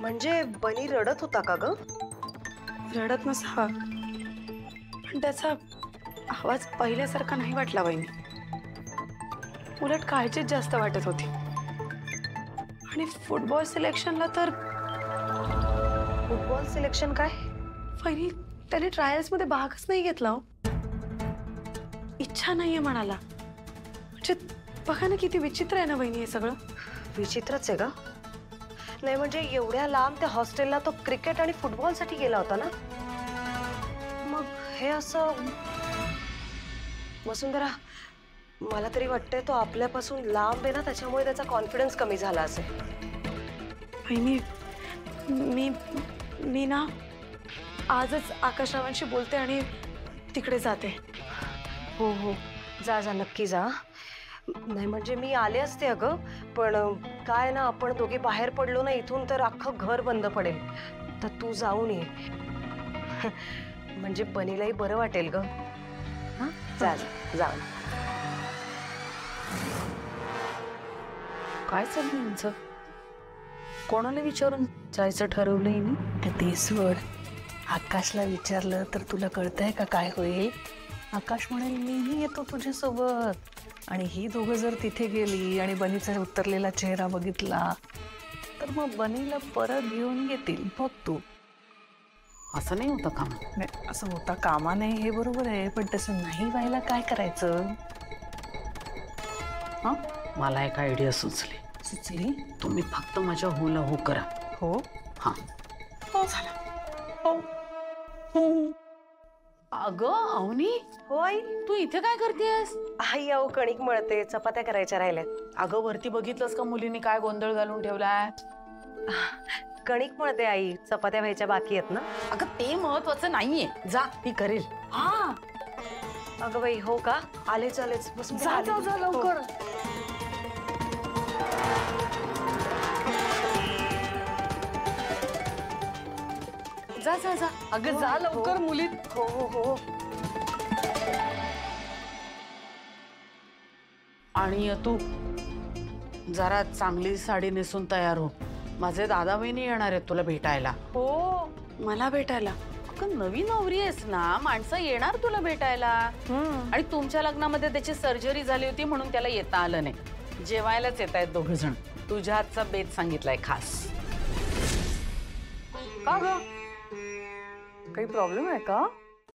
म्हणजे बनी रडत होता का ग? रडत नसा, पण त्याचा आवाज पहिल्यासारखा नाही वाटला वहिनी. उलट काळजीच जास्त वाटत होती. आणि फुटबॉल सिलेक्शनला तर फुटबॉल सिलेक्शन काय? वहिनी त्याने ट्रायल्स मध्ये भागच नाही घेतला हो. इच्छा नाहीये म्हणाला. म्हणजे बघा ना किती विचित्र आहे ना वहिनी हे सगळं. विचित्रच आहे का? नाही म्हणजे एवढ्या लांब त्या हॉस्टेलला तो क्रिकेट आणि फुटबॉल साठी गेला होता ना. मग हे असं वसुंधरा, मला तरी वाटतंय तो आपल्यापासून लांब आहे ना, त्याच्यामुळे त्याचा कॉन्फिडन्स कमी झाला असेल. वहिनी मी ना आजच आकाशरावांशी बोलते आणि तिकडे जाते. हो हो, जा जा, नक्की जा. नाही म्हणजे मी आले असते अगं, पण काय ना, आपण दोघे बाहेर पडलो ना इथून तर अख्खं घर बंद पडेल. तर तू जाऊन ये, म्हणजे बनीलाही बरं वाटेल ग. हा, जा जा, जाऊन. काय चाललंय तुमचं? कोणाला विचारून जायचं ठरवलंय मी? ते सोड. आकाशला विचारलं तर तुला कळतंय का काय होईल? आकाश म्हणेल मीही येतो तुझ्यासोबत. आणि ही दोघं जर तिथे गेली आणि बनीचा उतरलेला चेहरा बघितला तर मग बनीला परत घेऊन येतील. बघ तू. असं नाही होतं कामा. नाही, असं होता कामा नाही, हे बरोबर आहे, पण तसं नाही व्हायला काय करायचं? हा, मला एक आयडिया सुचली. सुचली? तुम्ही फक्त माझ्या होला हो करा. हो. हा, हो झालं. हो हो. अगं अवनी, हो आई. तू इथे काय करतेस? आई अहो कणिक मळते, चपात्या करायच्या राहिल्यात. अगं वरती बघितलंस का मुलींनी काय गोंधळ घालून ठेवलाय? कणिक मळते आई, चपात्या व्हायच्या बाकी आहेत ना. अगं ते महत्वाचं नाहीये, जा ती करेल. हा अगं बाई, हो का? आलेच आलेच, बसून जा जा जा लवकर. जा जा जा, अगं जा लवकर मुली. हो हो हो. आणि तू जरा चांगली साडी नेसून तयार हो. माझे दादा बहिणी येणार आहेत तुला भेटायला. हो, मला भेटायला? अगं नवी नवरी आहेस ना, माणसं येणार तुला भेटायला. आणि तुमच्या लग्नामध्ये त्याची सर्जरी झाली होती म्हणून त्याला येता आलं नाही. जेवायलाच येत आहेत दोघ जण. तुझ्या हातचा बेत सांगितलाय खास. का ग? काही प्रॉब्लेम आहे का?